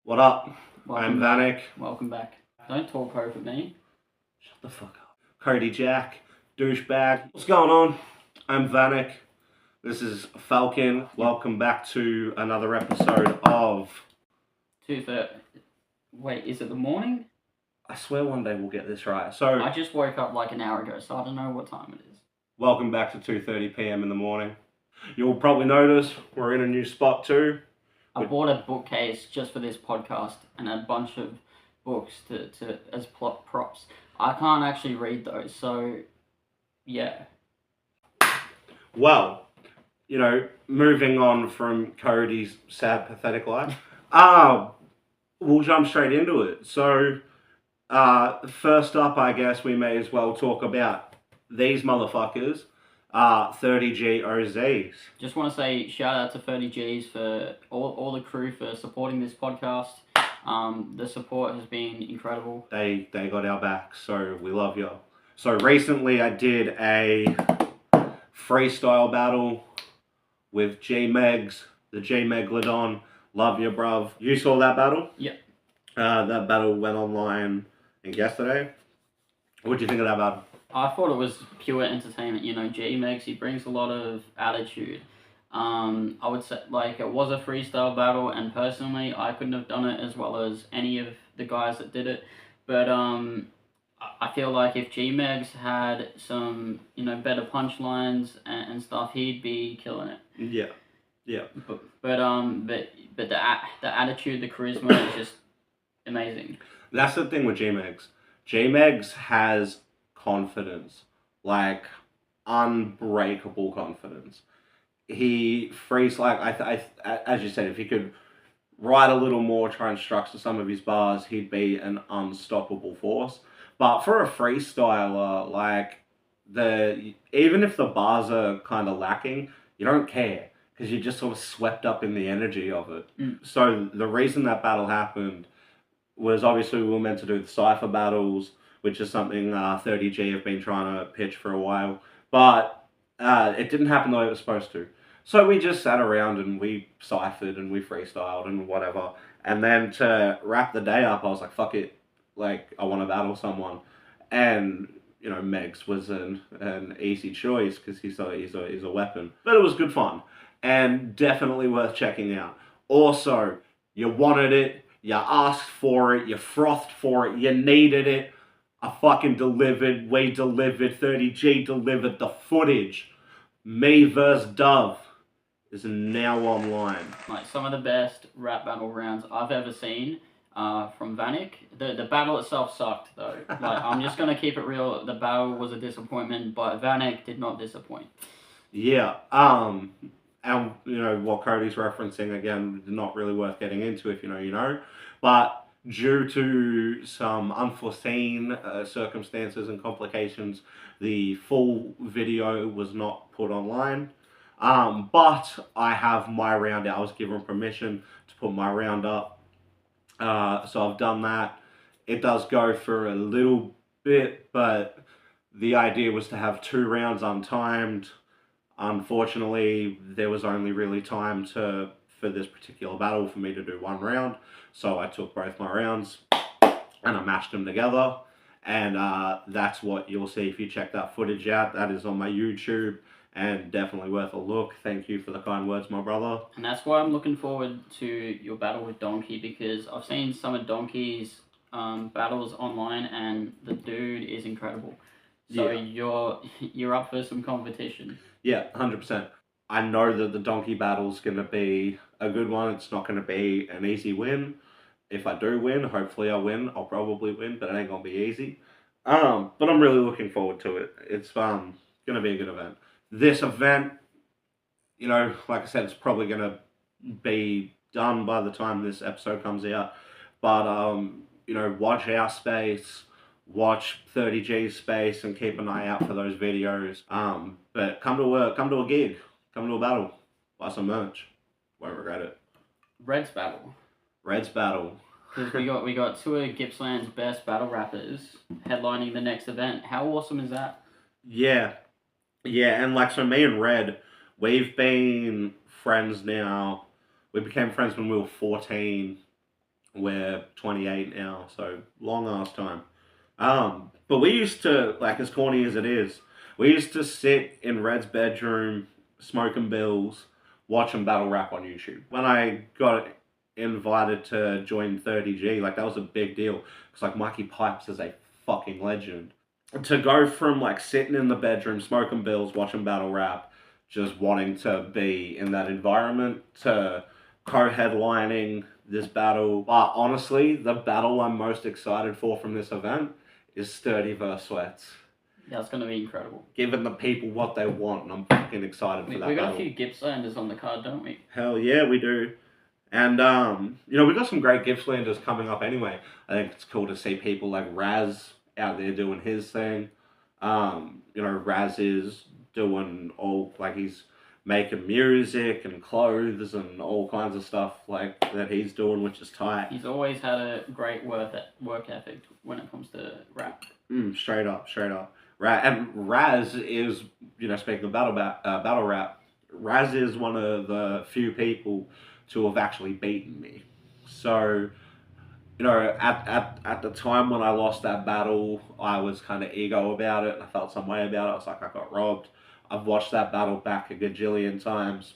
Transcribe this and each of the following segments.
What up? Welcome I'm Vanek. Welcome back. Don't talk over me. Shut the fuck up. Cody Jack, douchebag. What's going on? I'm Vanek. This is Falcon. Welcome back to another episode of... Wait, is it the morning? I swear one day we'll get this right. So, I just woke up like an hour ago, so I don't know what time it is. welcome back to 2:30 p.m. in the morning. You'll probably notice we're in a new spot too. I bought a bookcase just for this podcast and a bunch of books as props. I can't actually read those, so yeah. Well, moving on from Cody's sad, pathetic life, we'll jump straight into it. So, first up, I guess we may as well talk about these motherfuckers, 30G OZs. Just want to say shout out to 30Gs for all the crew for supporting this podcast. The support has been incredible. They got our back, so we love you. So recently I did a freestyle battle with G-Megs, the G-Megalodon. Love you, bruv. You saw that battle? Yep. That battle went online, I think, yesterday. What'd you think of that battle? I thought it was pure entertainment. G-Megs, he brings a lot of attitude. I would say, it was a freestyle battle, and personally, I couldn't have done it as well as any of the guys that did it. But I feel like if G-Megs had some, better punchlines and stuff, he'd be killing it. Yeah. But the attitude, the charisma is just amazing. That's the thing with G-Megs. G-Megs has confidence, unbreakable confidence. He frees, as you said, if he could write a little more, try and structure some of his bars, he'd be an unstoppable force. But for a freestyler, even if the bars are kind of lacking, you don't care, because you're just sort of swept up in the energy of it. So the reason that battle happened was obviously we were meant to do the Cypher battles, which is something 30G have been trying to pitch for a while. But it didn't happen the way it was supposed to. So we just sat around and we cyphered and we freestyled and whatever. And then to wrap the day up, I was like, fuck it. I want to battle someone. And, Megs was an easy choice because he's a weapon. But it was good fun. And definitely worth checking out. Also, you wanted it. You asked for it. You frothed for it. You needed it. I fucking delivered. We delivered. 30G delivered the footage. Me vs. Dove is now online. Some of the best rap battle rounds I've ever seen from Vanek. The battle itself sucked though. I'm just gonna keep it real. The battle was a disappointment, but Vanek did not disappoint. Yeah. And what Cody's referencing again, not really worth getting into. If you know. But due to some unforeseen circumstances and complications, the full video was not put online. But I have my round out. I was given permission to put my round up. So I've done that. It does go for a little bit, but the idea was to have 2 rounds untimed. Unfortunately, there was only really time for this particular battle for me to do 1 round. So I took both my rounds and I mashed them together. And that's what you'll see if you check that footage out. That is on my YouTube and definitely worth a look. Thank you for the kind words, my brother. And that's why I'm looking forward to your battle with Donkey, because I've seen some of Donkey's battles online and the dude is incredible. So yeah. You're up for some competition. Yeah, 100%. I know that the Donkey battle's going to be a good one. It's not going to be an easy win. If I do win, hopefully I win. I'll probably win, but it ain't going to be easy. But I'm really looking forward to it. It's going to be a good event. This event, like I said, it's probably going to be done by the time this episode comes out. But, watch our space, watch 30G's space, and keep an eye out for those videos. But come to a gig, come to a battle, buy some merch. Won't regret it. Red's battle. Because we got 2 of Gippsland's best battle rappers headlining the next event. How awesome is that? Yeah, and so me and Red, we've been friends now. We became friends when we were 14. We're 28 now, so long ass time. But we used to, like, as corny as it is, we used to sit in Red's bedroom, smoking bills, watching battle rap on YouTube. When I got invited to join 30G, like, that was a big deal. Because, like, Mikey Pipes is a fucking legend. To go from, like, sitting in the bedroom, smoking bills, watching battle rap, just wanting to be in that environment, to co-headlining this battle. But honestly, the battle I'm most excited for from this event is Sturdy vs Sweats. Yeah, it's going to be incredible. Giving the people what they want, and I'm fucking excited for that We got battle. a few Gippslanders on the card, don't we? Hell yeah, we do. And, we got some great Gippslanders coming up anyway. I think it's cool to see people like Raz out there doing his thing. Raz is doing all, like, he's making music and clothes and all kinds of stuff like that he's doing, which is tight. He's always had a great work ethic when it comes to rap. Straight up. And Raz is, speaking of battle rap, Raz is one of the few people to have actually beaten me. So, at the time when I lost that battle, I was kind of ego about it, and I felt some way about it. I was like, I got robbed. I've watched that battle back a gajillion times,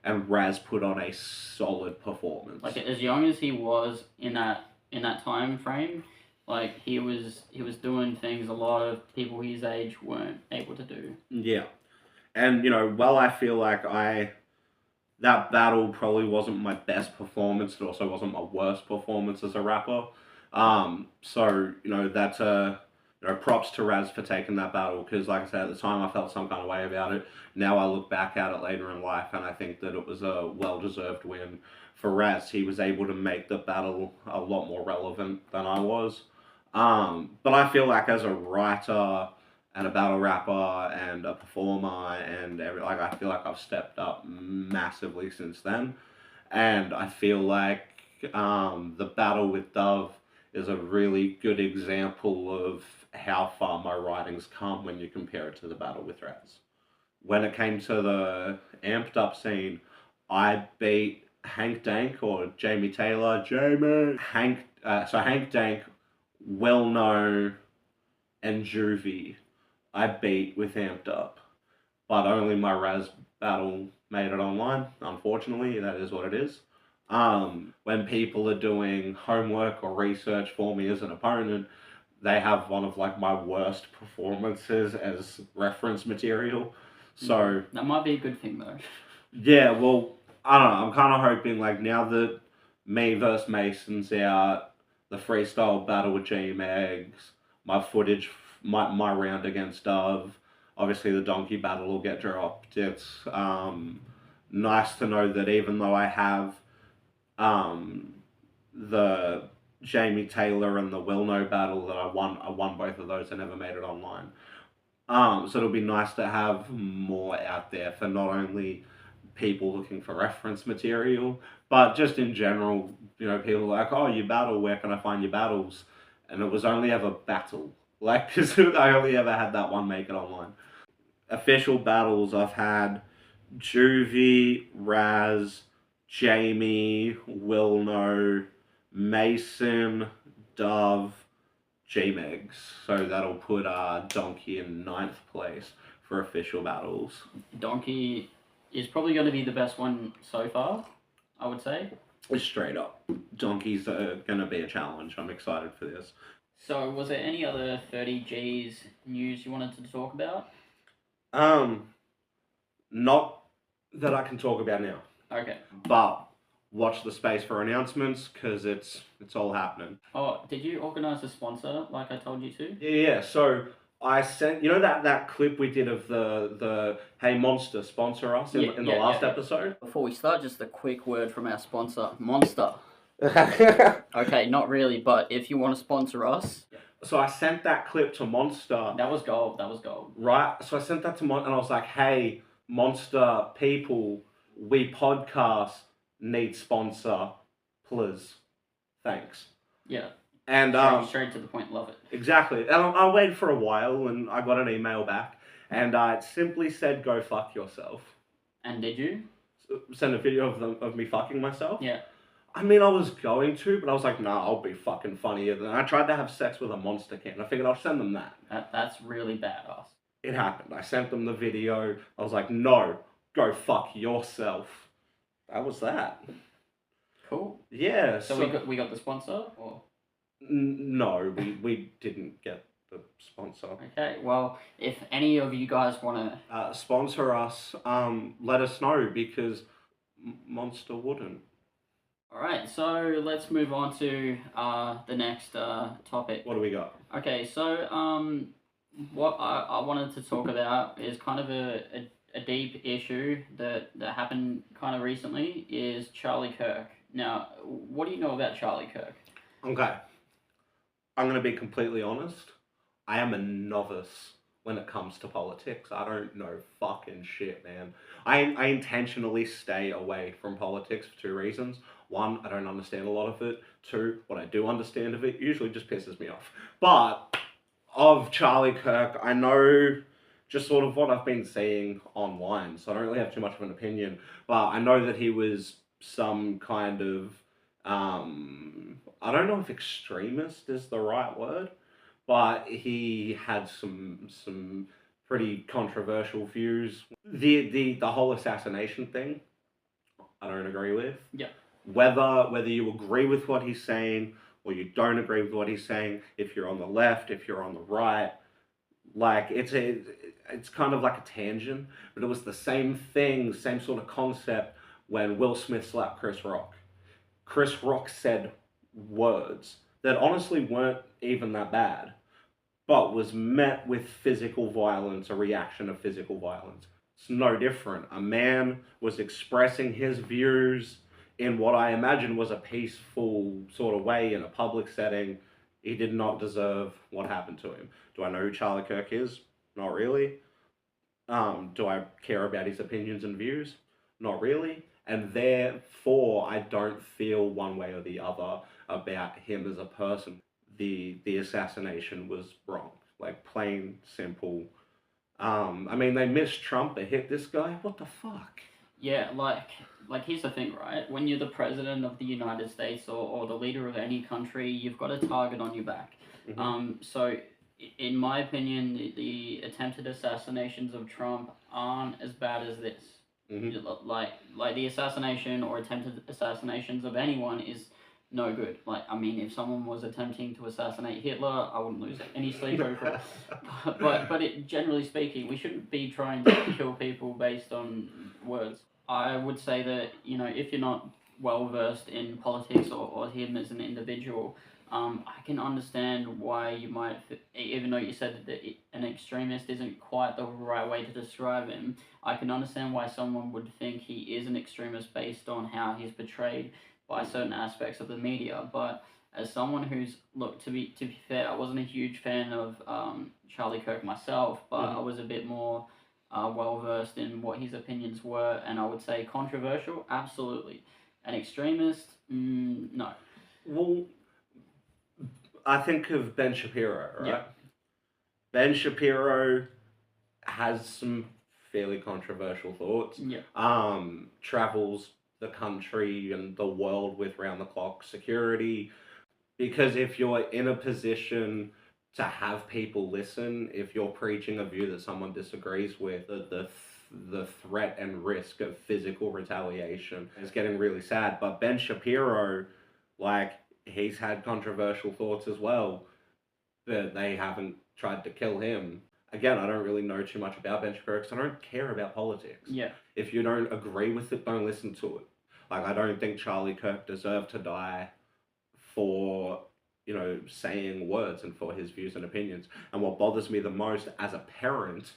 and Raz put on a solid performance. Like, as young as he was in that time frame, like, he was doing things a lot of people his age weren't able to do. Yeah. And, I feel like that battle probably wasn't my best performance, it also wasn't my worst performance as a rapper. That's props to Raz for taking that battle, because, like I said, at the time I felt some kind of way about it. Now I look back at it later in life, and I think that it was a well-deserved win for Raz. He was able to make the battle a lot more relevant than I was. But I feel like as a writer and a battle rapper and a performer and I feel like I've stepped up massively since then. And I feel like the battle with Dove is a really good example of how far my writing's come when you compare it to the battle with Raz. When it came to the amped up scene, I beat Hank Dank or Jamie Taylor. Hank Dank, Well Know, and Juvie I beat with amped up. But only my Raz battle made it online, unfortunately. That is what it is. When people are doing homework or research for me as an opponent, they have one of, like, my worst performances as reference material. So that might be a good thing, though. Yeah, well, I don't know. I'm kind of hoping, like, now that me versus Mason's out, the freestyle battle with G-Megs, my footage, my round against Dove, obviously the donkey battle will get dropped. It's nice to know that even though I have the Jamie Taylor and the Will Know battle that I won both of those. I never made it online. So it'll be nice to have more out there for not only people looking for reference material, but just in general, people like, oh, you battle, where can I find your battles? And it was only ever battle. Like, because I only ever had that one make it online. Official battles, I've had Juvie, Raz, Jamie, Will Know, Mason, Dove, G-Megs. So that'll put Donkey in 9th place for official battles. Donkey is probably going to be the best one so far, I would say. Straight up. Donkey's going to be a challenge. I'm excited for this. So, was there any other 30Gs news you wanted to talk about? Not that I can talk about now. Okay. But watch the space for announcements, because it's all happening. Oh, did you organise a sponsor like I told you to? Yeah. So I sent, that clip we did of the Hey Monster sponsor us in the last episode? Before we start, just a quick word from our sponsor, Monster. Okay, not really, but if you want to sponsor us. So I sent that clip to Monster. That was gold. Right. So I sent that to Monster, and I was like, hey, Monster people, we podcast need sponsor, please. Thanks. Yeah. And straight to the point, love it. Exactly. And I waited for a while, and I got an email back, and it simply said, go fuck yourself. And did you? Send a video of me fucking myself? Yeah. I mean, I was going to, but I was like, nah, I'll be fucking funnier. Than I tried to have sex with a monster can. I figured I'll send them that. That's really badass. It happened. I sent them the video. I was like, no, go fuck yourself. That was that. Cool. Yeah. So we got the sponsor, or No, we didn't get the sponsor. okay. Well, if any of you guys want to, Sponsor us. Let us know because Monster wouldn't. all right. So let's move on to the next topic. What do we got? Okay. So what I wanted to talk about is kind of a deep issue that happened kind of recently is Charlie Kirk. Now, what do you know about Charlie Kirk? Okay. I'm going to be completely honest. I am a novice when it comes to politics. I don't know fucking shit, man. I intentionally stay away from politics for two reasons. One, I don't understand a lot of it. Two, what I do understand of it usually just pisses me off. But of Charlie Kirk, I know just sort of what I've been seeing online, so I don't really have too much of an opinion. But I know that he was some kind of I don't know if extremist is the right word, but he had some pretty controversial views. The whole assassination thing, I don't agree with. Yeah. Whether you agree with what he's saying or you don't agree with what he's saying, if you're on the left, if you're on the right, like it's kind of like a tangent, but it was the same thing, same sort of concept when Will Smith slapped Chris Rock. Chris Rock said words that honestly weren't even that bad, but was met with physical violence, a reaction of physical violence. It's no different. A man was expressing his views in what I imagine was a peaceful sort of way in a public setting. He did not deserve what happened to him. Do I know who Charlie Kirk is? Not really. Do I care about his opinions and views? Not really. And therefore, I don't feel one way or the other about him as a person. The assassination was wrong, like plain simple. I mean, they missed Trump. They hit this guy. What the fuck? Yeah, like here's the thing, right? When you're the president of the United States or the leader of any country, you've got a target on your back. So in my opinion, the attempted assassinations of Trump aren't as bad as this. Like the assassination or attempted assassinations of anyone is no good. Like, I mean, if someone was attempting to assassinate Hitler, I wouldn't lose any sleep over it. But generally speaking, we shouldn't be trying to kill people based on words. I would say that, you know, if you're not well versed in politics or him as an individual, I can understand why you might, even though you said that an extremist isn't quite the right way to describe him, I can understand why someone would think he is an extremist based on how he's portrayed by certain aspects of the media. But as someone who's, look, to be fair, I wasn't a huge fan of Charlie Kirk myself, but I was a bit more well versed in what his opinions were, and I would say controversial, absolutely. An extremist, no. Well, I think of Ben Shapiro, right? Yeah. Ben Shapiro has some fairly controversial thoughts. Yeah. Travels the country and the world with round the clock security. Because if you're in a position to have people listen, if you're preaching a view that someone disagrees with, the threat and risk of physical retaliation is getting really sad. But Ben Shapiro, like, he's had controversial thoughts as well, but they haven't tried to kill him. Again, I don't really know too much about Ben Shapiro because I don't care about politics. Yeah. If you don't agree with it, don't listen to it. Like, I don't think Charlie Kirk deserved to die for, you know, saying words and for his views and opinions. And what bothers me the most as a parent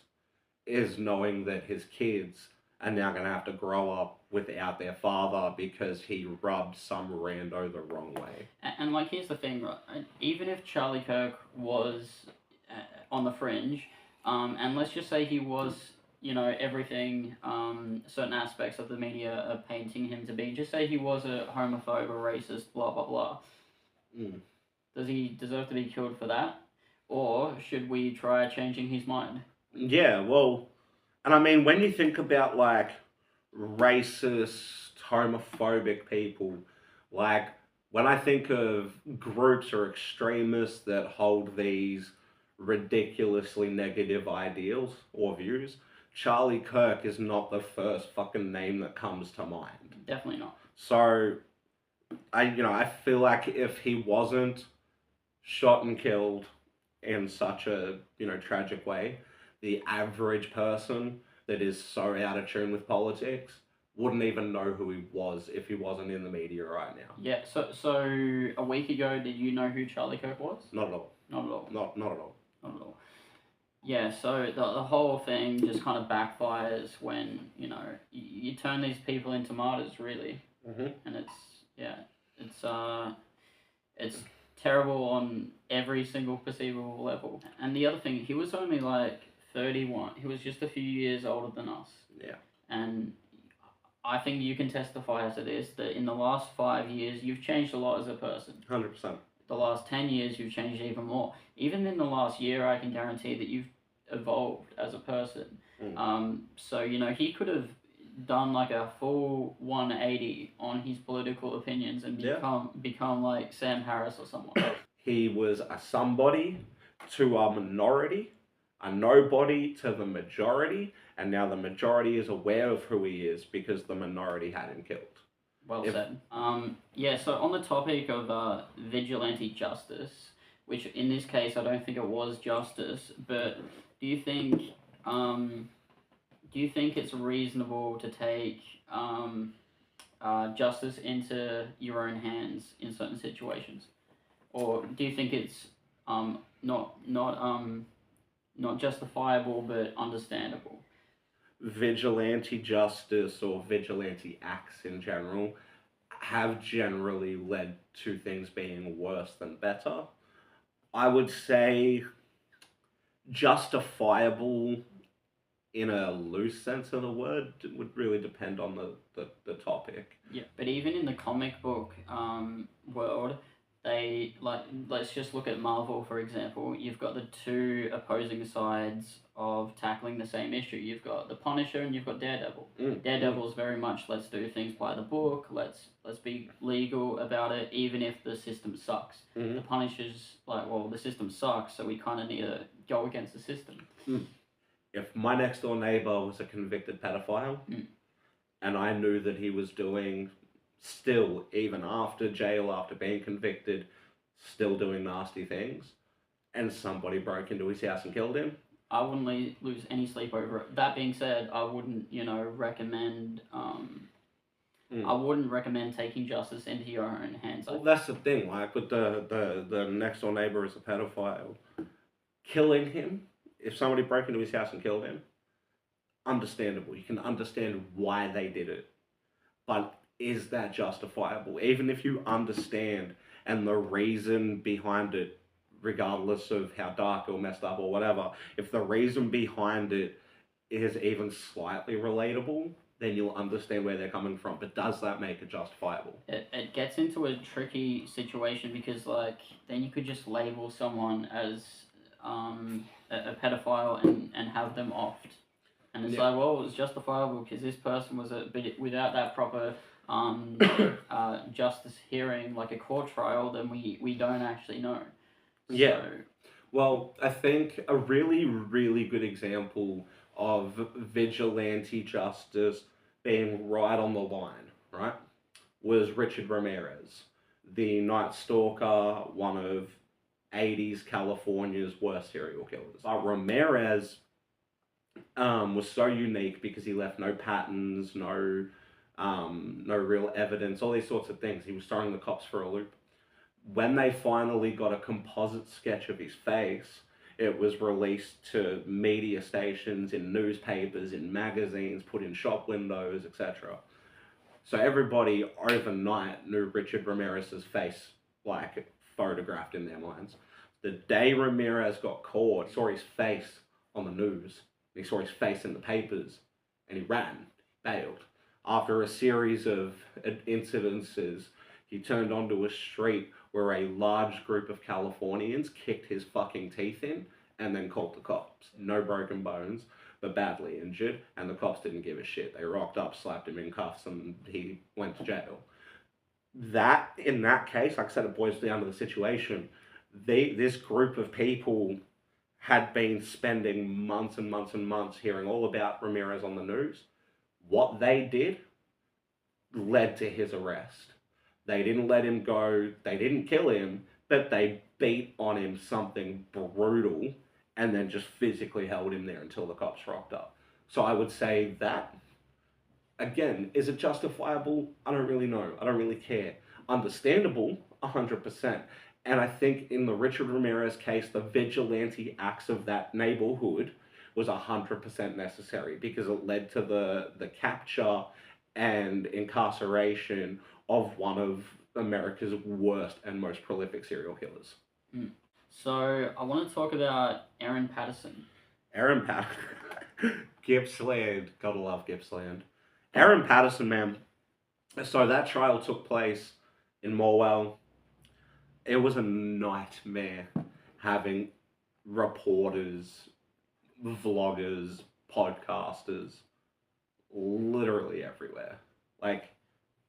is knowing that his kids are now going to have to grow up without their father because he rubbed some rando the wrong way. And like, here's the thing, right? Even if Charlie Kirk was on the fringe, and let's just say he was, you know, everything certain aspects of the media are painting him to be, just say he was a homophobe, a racist, blah, blah, blah. Does he deserve to be killed for that? Or should we try changing his mind? Yeah, well, and I mean, when you think about, like, racist, homophobic people, Like, when I think of groups or extremists that hold these ridiculously negative ideals or views, Charlie Kirk is not the first fucking name that comes to mind. Definitely not. So, I feel like if he wasn't shot and killed in such a, tragic way, the average person that is so out of tune with politics wouldn't even know who he was if he wasn't in the media right now. Yeah. So a week ago, did you know who Charlie Kirk was? Not at all. Not at all. Not at all. Not at all. Yeah, so the whole thing just kind of backfires when, you turn these people into martyrs, really. Mm-hmm. And it's it's terrible on every single perceivable level. And the other thing, he was only like 31. He was just a few years older than us. Yeah. And I think you can testify to this, that in the last 5 years, you've changed a lot as a person. 100%. The last 10 years, you've changed even more. Even in the last year, I can guarantee that you've evolved as a person. So, he could have done like a full 180 on his political opinions and become like Sam Harris or someone. He was a somebody to a minority, a nobody to the majority, and now the majority is aware of who he is because the minority had him killed. Well said. Yeah, so on the topic of vigilante justice, which in this case I don't think it was justice, but do you think it's reasonable to take justice into your own hands in certain situations, or do you think it's not justifiable but understandable? Vigilante justice or vigilante acts in general have generally led to things being worse than better. I would say justifiable in a loose sense of the word would really depend on the topic. Yeah, but even in the comic book world, they let's just look at Marvel for example. You've got the two opposing sides of tackling the same issue. You've got the Punisher and you've got Daredevil. Daredevil's very much let's do things by the book. Let's be legal about it, even if the system sucks. The Punisher's like, well, the system sucks, so we kind of need to go against the system. If my next door neighbor was a convicted pedophile, and I knew that he was doing still, even after jail, after being convicted, still doing nasty things, and somebody broke into his house and killed him, I wouldn't lose any sleep over it. That being said, I wouldn't, recommend. I wouldn't recommend taking justice into your own hands. Well, that's the thing. Like with the next door neighbor is a pedophile, killing him. If somebody broke into his house and killed him, understandable. You can understand why they did it, but is that justifiable? Even if you understand and the reason behind it, regardless of how dark or messed up or whatever, if the reason behind it is even slightly relatable, then you'll understand where they're coming from. But does that make it justifiable? It gets into a tricky situation because, then you could just label someone as a pedophile and have them offed. And it's like, well, it was justifiable because this person was but without that proper justice hearing, like a court trial, then we don't actually know. Yeah. So, well, I think a really, really good example of vigilante justice being right on the line, right, was Richard Ramirez, the Night Stalker, one of 80s California's worst serial killers. Ramirez was so unique because he left no patterns, no real evidence, all these sorts of things. He was throwing the cops for a loop. When they finally got a composite sketch of his face, it was released to media stations, in newspapers, in magazines, put in shop windows, etc. So everybody overnight knew Richard Ramirez's face, photographed in their minds. The day Ramirez got caught, he saw his face on the news, and he saw his face in the papers, and he ran, bailed. After a series of incidences, he turned onto a street where a large group of Californians kicked his fucking teeth in and then called the cops. No broken bones, but badly injured, and the cops didn't give a shit. They rocked up, slapped him in cuffs, and he went to jail. that in that case, like I said, it boils down to the situation. This group of people had been spending months and months and months hearing all about Ramirez on the news. What they did led to his arrest. They didn't let him go, they didn't kill him, but they beat on him something brutal and then just physically held him there until the cops rocked up. So I would say that, again, is it justifiable? I don't really know. I don't really care. Understandable, 100%. And I think in the Richard Ramirez case, the vigilante acts of that neighborhood was 100% necessary because it led to the capture and incarceration of one of America's worst and most prolific serial killers. Mm. So I want to talk about Aaron Patterson. Aaron Patterson. Gippsland. Gotta love Gippsland. Aaron Patterson, man. So that trial took place in Morwell. It was a nightmare having reporters, vloggers, podcasters, literally everywhere. Like,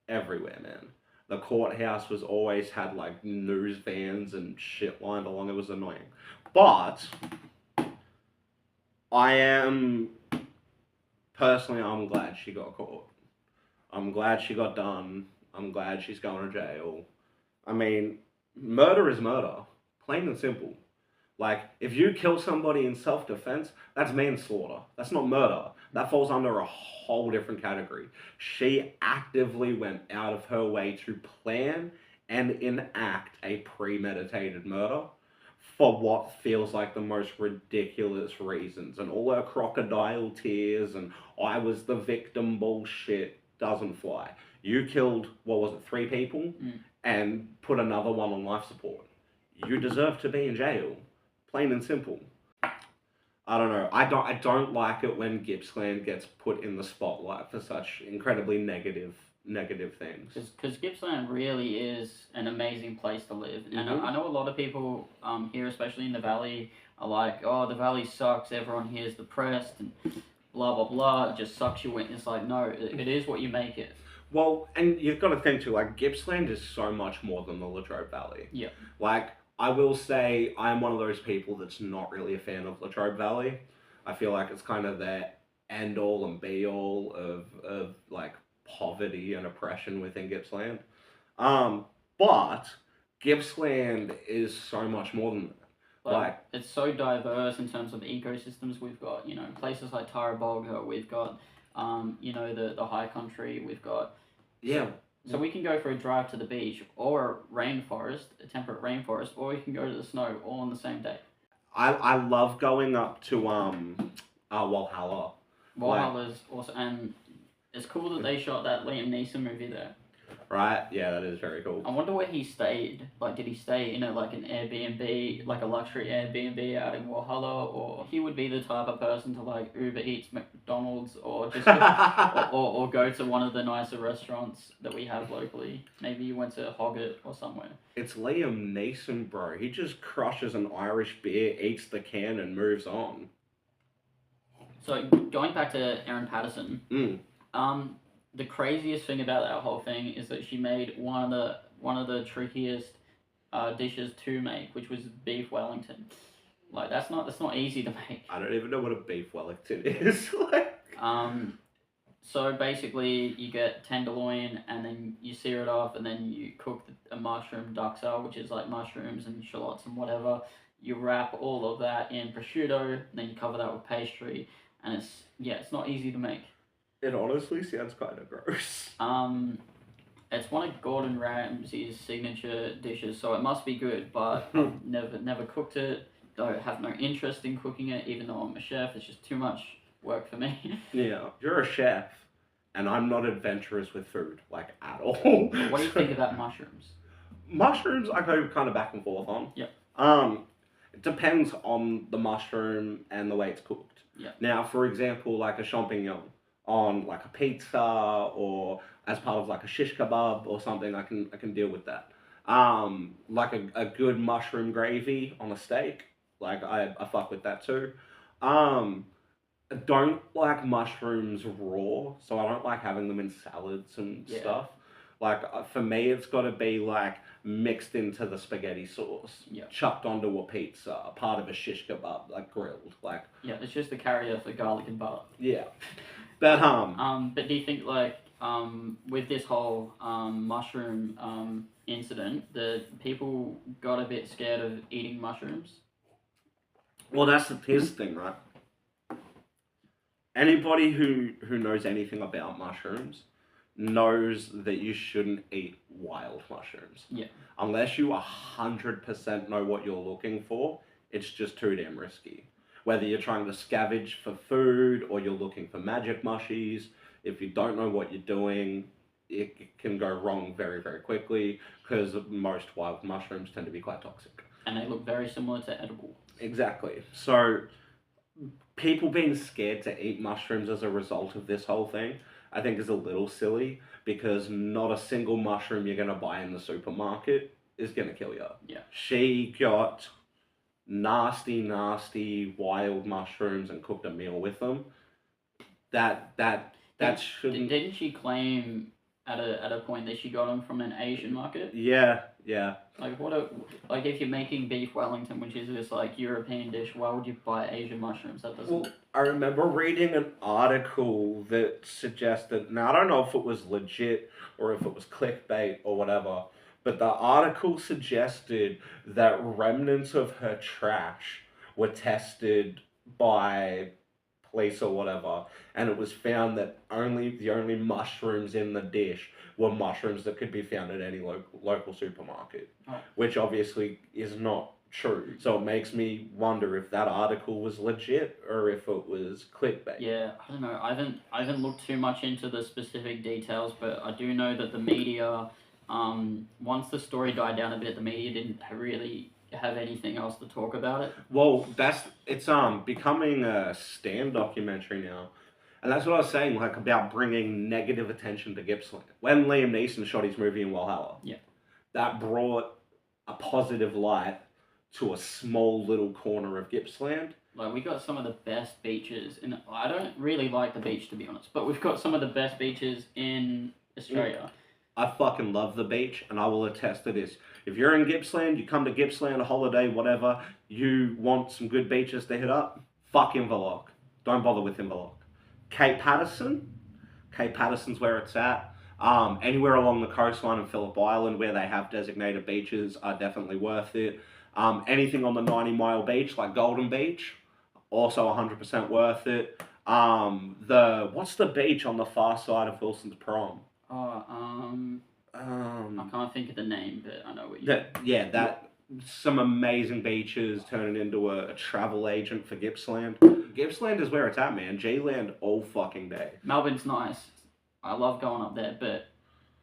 everywhere, man. The courthouse was always had like news vans and shit lined along. It was annoying. But I am personally, I'm glad she got caught. I'm glad she got done. I'm glad she's going to jail. I mean, murder is murder, plain and simple. Like, if you kill somebody in self defense, that's manslaughter. That's not murder. That falls under a whole different category. She actively went out of her way to plan and enact a premeditated murder for what feels like the most ridiculous reasons. And all her crocodile tears and I was the victim bullshit doesn't fly. You killed, what was it, 3 people and put another one on life support. You deserve to be in jail. Plain and simple. I don't know. I don't like it when Gippsland gets put in the spotlight for such incredibly negative things. Because Gippsland really is an amazing place to live. And Mhm. I know a lot of people here, especially in the Valley, are like, oh, the Valley sucks, everyone here is depressed, and blah, blah, blah. It just sucks you in. It's like, no, it is what you make it. Well, and you've got to think too, like, Gippsland is so much more than the Latrobe Valley. Yeah. Like, I will say I'm one of those people that's not really a fan of Latrobe Valley. I feel like it's kind of the end all and be all of like poverty and oppression within Gippsland. Um, but Gippsland is so much more than that. Like, It's so diverse in terms of ecosystems. We've got, places like Tarabolga. We've got, the high country. We've got. yeah, So we can go for a drive to the beach or a rainforest, a temperate rainforest, or we can go to the snow all on the same day. I love going up to Walhalla. Valhalla's also, and it's cool that they shot that Liam Neeson movie there. Right? Yeah, that is very I cool. wonder where he stayed. Like, did he stay in like an Airbnb, like a luxury Airbnb out in Walhalla, or he would be the type of person to like Uber Eats McDonald's, or just or go to one of the nicer restaurants that we have locally. Maybe you went to Hoggett or somewhere. It's Liam Neeson, bro. He just crushes an Irish beer, eats the can, and moves on. So going back to Erin Patterson, Mm. the craziest thing about that whole thing is that she made one of the trickiest dishes to make, which was beef Wellington. Like that's not easy to make. I don't even know what a beef Wellington is. Like, So basically, you get tenderloin, and then you sear it off, and then you cook a mushroom duxer, which is like mushrooms and shallots and whatever. You wrap all of that in prosciutto, and then you cover that with pastry, and it's not easy to make. it honestly sounds kind of gross. It's one of Gordon Ramsay's signature dishes, so it must be good. But I've never cooked it. Don't have no interest in cooking it, even though I'm a chef. It's just too much work for me. Yeah, you're a chef, and I'm not adventurous with food, like, at all. What do you think about mushrooms? Mushrooms, I go kind of back and forth on. Yeah. It depends on the mushroom and the way it's cooked. Yeah. Now, for example, like a champignon on like a pizza or as part of like a shish kebab or something, I can deal with that. Like a good mushroom gravy on a steak, like I fuck with that too. Um, I don't like mushrooms raw, so I don't like having them in salads and Yeah. stuff. Like for me, it's got to be like mixed into the spaghetti sauce, Yeah. chucked onto a pizza, a part of a shish kebab, like grilled. Like Yeah, it's just the carrier for garlic and butter. yeah, but But do you think like with this whole mushroom incident, that people got a bit scared of eating mushrooms? well, here's the thing, right? Anybody who knows anything about mushrooms knows that you shouldn't eat wild mushrooms. Yeah. Unless you 100% know what you're looking for, it's just too damn risky. Whether you're trying to scavenge for food or you're looking for magic mushies, if you don't know what you're doing, it can go wrong very, very quickly because most wild mushrooms tend to be quite toxic. And they look very similar to edible. Exactly. So people being scared to eat mushrooms as a result of this whole thing, I think is a little silly because not a single mushroom you're going to buy in the supermarket is going to kill you. Yeah. She got nasty, nasty wild mushrooms and cooked a meal with them. That shouldn't. Didn't she claim at a point that she got them from an Asian market? Yeah. Like if you're making beef Wellington, which is this like European dish, why would you buy Asian mushrooms? That doesn't. Well, I remember reading an article that suggested. Now I don't know if it was legit or if it was clickbait or whatever, but the article suggested that remnants of her trash were tested by police or whatever, and it was found that the only mushrooms in the dish were mushrooms that could be found at any local supermarket, which obviously is not true. So it makes me wonder if that article was legit or if it was clickbait. Yeah, I don't know. I haven't looked too much into the specific details, but I do know that the media, once the story died down a bit, the media didn't really have anything else to talk about it. Well, it's becoming a Stan documentary now. And that's what I was saying, like about bringing negative attention to Gippsland. When Liam Neeson shot his movie in Valhalla, Yeah. that brought a positive light to a small little corner of Gippsland. Like we got some of the best beaches, and I don't really like the beach to be honest, but we've got some of the best beaches in Australia. I fucking love the beach, and I will attest to this. If you're in Gippsland, you come to Gippsland, a holiday, whatever, you want some good beaches to hit up, fuck Inverloch. Don't bother with Inverloch. Cape Patterson's where it's at. Anywhere along the coastline of Phillip Island where they have designated beaches are definitely worth it. Anything on the 90-mile beach, like Golden Beach, also 100% worth it. What's the beach on the far side of Wilson's Prom? I can't think of the name, but I know what you. Some amazing beaches turning into a travel agent for Gippsland. Gippsland is where it's at, man. G-Land all fucking day. Melbourne's nice. I love going up there, but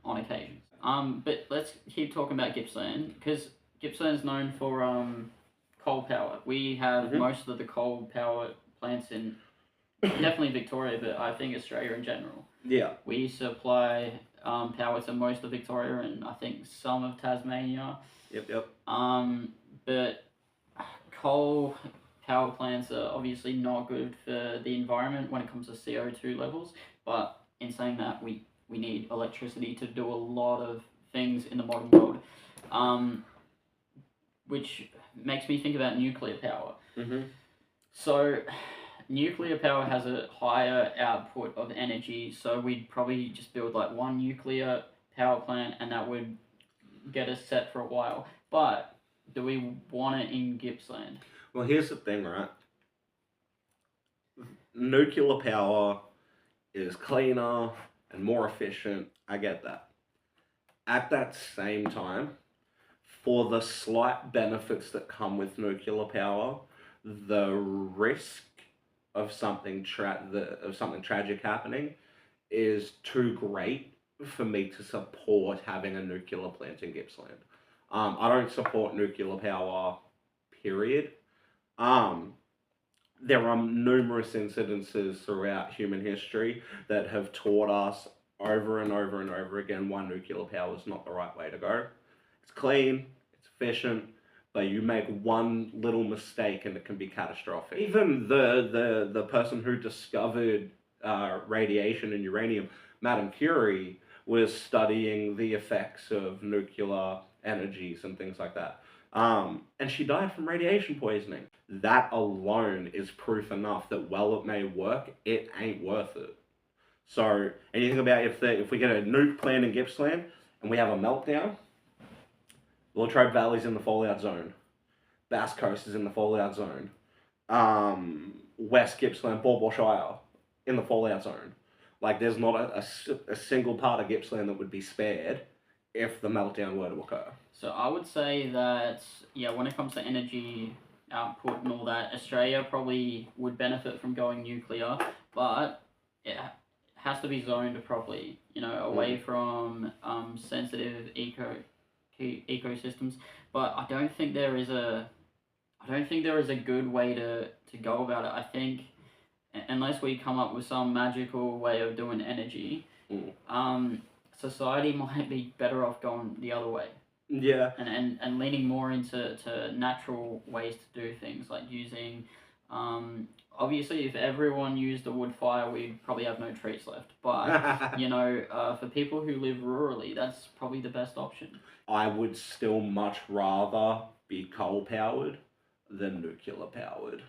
on occasion. But let's keep talking about Gippsland because Gippsland's known for coal power. We have most of the coal power plants in definitely Victoria, but I think Australia in general. Yeah. We supply power to most of Victoria and I think some of Tasmania. Yep. But coal power plants are obviously not good for the environment when it comes to CO2 levels. But in saying that, we need electricity to do a lot of things in the modern world, which makes me think about nuclear power. Mm-hmm. So, nuclear power has a higher output of energy, so we'd probably just build like one nuclear power plant and that would get us set for a while. But do we want it in Gippsland? Well, here's the thing, right? Nuclear power is cleaner and more efficient. I get that. At that same time, for the slight benefits that come with nuclear power, the risk of something tragic happening is too great for me to support having a nuclear plant in Gippsland. I don't support nuclear power, period. There are numerous incidences throughout human history that have taught us over and over and over again why nuclear power is not the right way to go. It's clean, it's efficient, but you make one little mistake and it can be catastrophic. Even the person who discovered radiation and uranium, Madame Curie, was studying the effects of nuclear energies and things like that. And she died from radiation poisoning. That alone is proof enough that while it may work, it ain't worth it. So, and you think about if we get a nuke plant in Gippsland and we have a meltdown, Latrobe Valley's in the fallout zone. Bass Coast is in the fallout zone. West Gippsland, Bawbor Shire in the fallout zone. Like, there's not a single part of Gippsland that would be spared if the meltdown were to occur. So I would say that, yeah, when it comes to energy output and all that, Australia probably would benefit from going nuclear, but it has to be zoned properly, away from sensitive ecosystems. But I don't think there is a good way to go about it. I think unless we come up with some magical way of doing energy, society might be better off going the other way. Yeah. And leaning more into natural ways to do things, like using, obviously if everyone used a wood fire, we'd probably have no trees left. But, for people who live rurally, that's probably the best option. I would still much rather be coal powered than nuclear powered.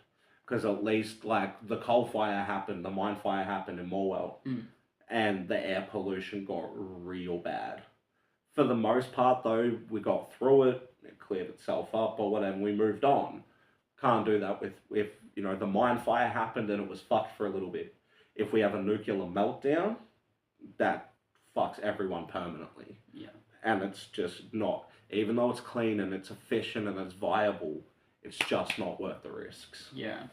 Because at least, like, the coal fire happened, the mine fire happened in Morwell, and the air pollution got real bad. For the most part, though, we got through it, it cleared itself up or whatever, we moved on. Can't do that if the mine fire happened and it was fucked for a little bit. If we have a nuclear meltdown, that fucks everyone permanently. Yeah. And it's just not, even though it's clean and it's efficient and it's viable, it's just not worth the risks. Yeah.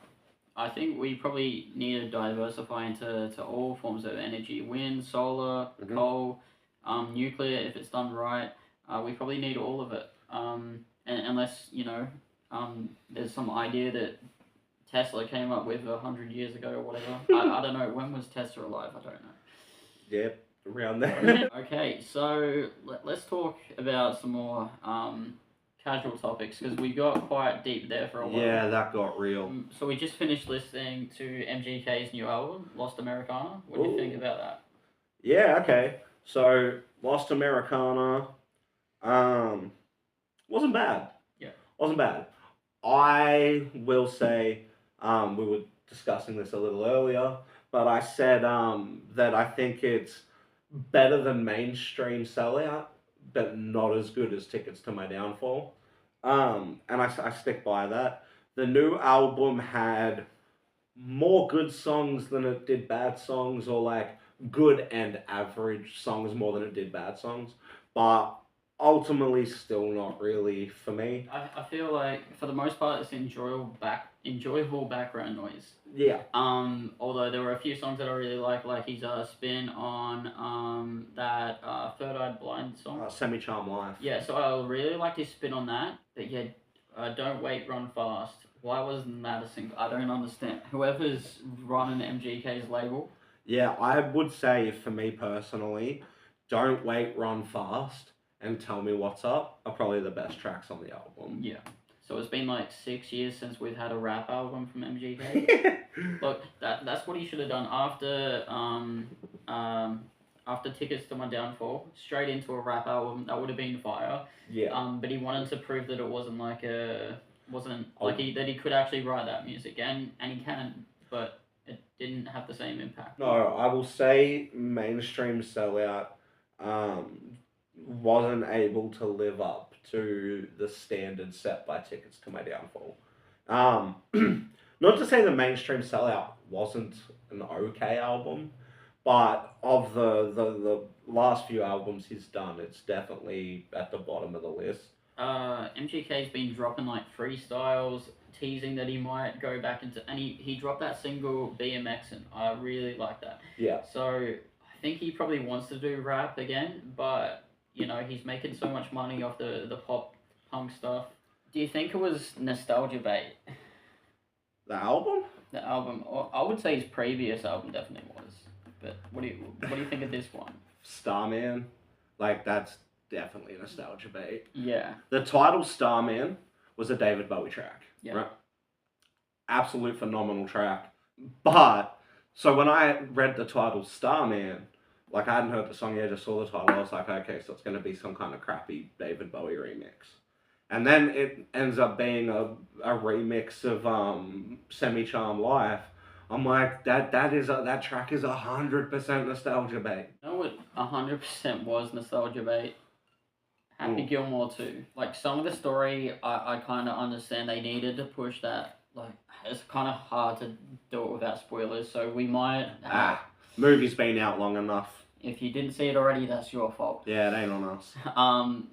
I think we probably need to diversify into all forms of energy: wind, solar, coal, nuclear, if it's done right. We probably need all of it. And unless, there's some idea that Tesla came up with 100 years ago or whatever. I don't know. When was Tesla alive? I don't know. Yep, around there. Okay, so let's talk about some more casual topics, because we got quite deep there for a while. Yeah, that got real. So we just finished listening to MGK's new album, Lost Americana. What do you think about that? Yeah, okay. So, Lost Americana, wasn't bad. Yeah. Wasn't bad. I will say, we were discussing this a little earlier, but I said that I think it's better than mainstream Sellout, but not as good as Tickets to My Downfall. And I stick by that. The new album had more good songs than it did bad songs, or like good and average songs more than it did bad songs. But ultimately still not really for me. I feel like for the most part it's enjoyable background noise. Yeah. Although there were a few songs that I really like his spin on that Third Eye Blind song. Semi Charm Life. Yeah, so I really liked his spin on that. But yeah, Don't Wait, Run Fast. Why wasn't that a single? I don't understand. Whoever's running MGK's label. Yeah, I would say for me personally, Don't Wait, Run Fast and Tell Me What's Up are probably the best tracks on the album. Yeah. So it's been like 6 years since we've had a rap album from MGK. Look, that's what he should have done after Tickets to My Downfall, straight into a rap album. That would have been fire. Yeah. But he wanted to prove that it wasn't that he could actually write that music, and he can, but it didn't have the same impact. No, I will say mainstream Sellout wasn't able to live up to the standard set by Tickets to My Downfall. Not to say the mainstream Sellout wasn't an okay album, but of the last few albums he's done, it's definitely at the bottom of the list. MGK's been dropping like freestyles, teasing that he might go back into, and he dropped that single BMXing. I really like that. Yeah. So I think he probably wants to do rap again, but he's making so much money off the pop punk stuff. Do you think it was nostalgia bait? The album? The album, I would say his previous album definitely was. But what do you think of this one? Starman, like that's definitely a nostalgia bait. Yeah. The title Starman was a David Bowie track. Yeah. Right? Absolute phenomenal track. But so when I read the title Starman, Like, I hadn't heard the song yet, I just saw the title. I was like, okay, so it's going to be some kind of crappy David Bowie remix. And then it ends up being a remix of Semi Charm Life. I'm like, that track is 100% nostalgia bait. You know what 100% was nostalgia bait? Happy Mm. Gilmore 2. Like, some of the story, I kind of understand they needed to push that. Like, it's kind of hard to do it without spoilers, so we might. Movie's been out long enough. If you didn't see it already, that's your fault. Yeah, it ain't on us.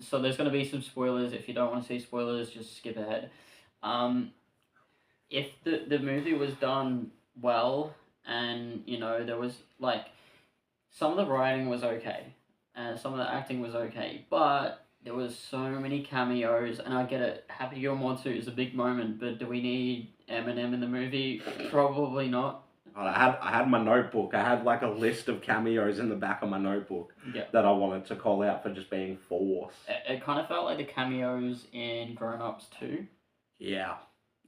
So there's going to be some spoilers. If you don't want to see spoilers, just skip ahead. If the movie was done well, and there was like some of the writing was okay, and some of the acting was okay, but there was so many cameos, and I get it. Happy Gilmore 2 is a big moment, but do we need Eminem in the movie? Probably not. I had my notebook. I had like a list of cameos in the back of my notebook that I wanted to call out for just being forced. It kind of felt like the cameos in Grown Ups 2. Yeah.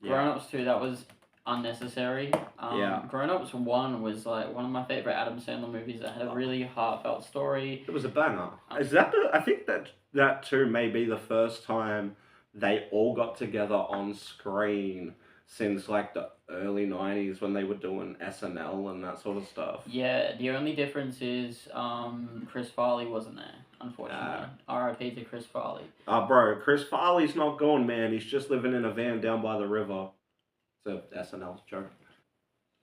Grown Ups 2, that was unnecessary. Yeah. Grown Ups 1 was like one of my favorite Adam Sandler movies that had a really heartfelt story. It was a banger. Is that I think that too may be the first time they all got together on screen since like the early 90s when they were doing SNL and that sort of stuff. Yeah, the only difference is Chris Farley wasn't there, unfortunately. R.I.P. to Chris Farley. Bro, Chris Farley's not gone, man. He's just living in a van down by the river. It's a SNL joke.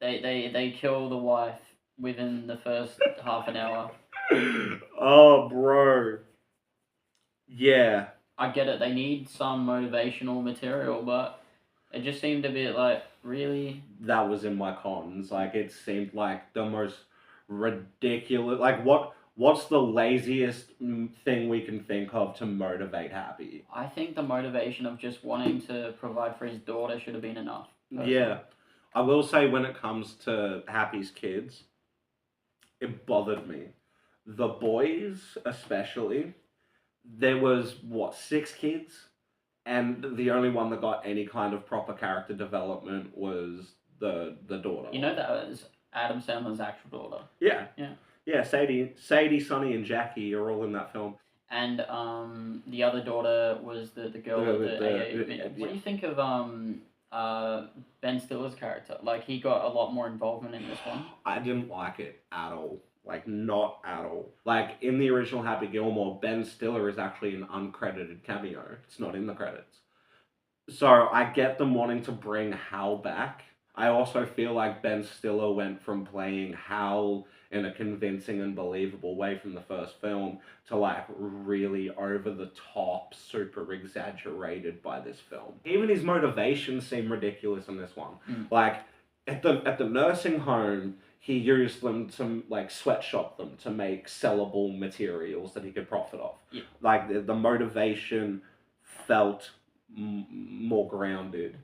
They kill the wife within the first half an hour. Oh, bro. Yeah. I get it. They need some motivational material, but it just seemed a bit like, really? That was in my cons. Like, it seemed like the most ridiculous. Like, what's the laziest thing we can think of to motivate Happy? I think the motivation of just wanting to provide for his daughter should have been enough. Personally. Yeah. I will say when it comes to Happy's kids, it bothered me. The boys, especially, there was, 6 kids? And the only one that got any kind of proper character development was the daughter. You know that was Adam Sandler's actual daughter. Yeah. Yeah. Yeah, Sadie, Sonny, and Jackie are all in that film. And the other daughter was the girl with the AA. What do you think of Ben Stiller's character? Like, he got a lot more involvement in this one. I didn't like it at all. Like, not at all. Like, in the original Happy Gilmore, Ben Stiller is actually an uncredited cameo. It's not in the credits. So, I get them wanting to bring Hal back. I also feel like Ben Stiller went from playing Hal in a convincing and believable way from the first film to, like, really over the top, super exaggerated by this film. Even his motivations seem ridiculous in this one. Like, at the nursing home, he used them to, like, sweatshop them to make sellable materials that he could profit off. Yeah. Like, the motivation felt more grounded.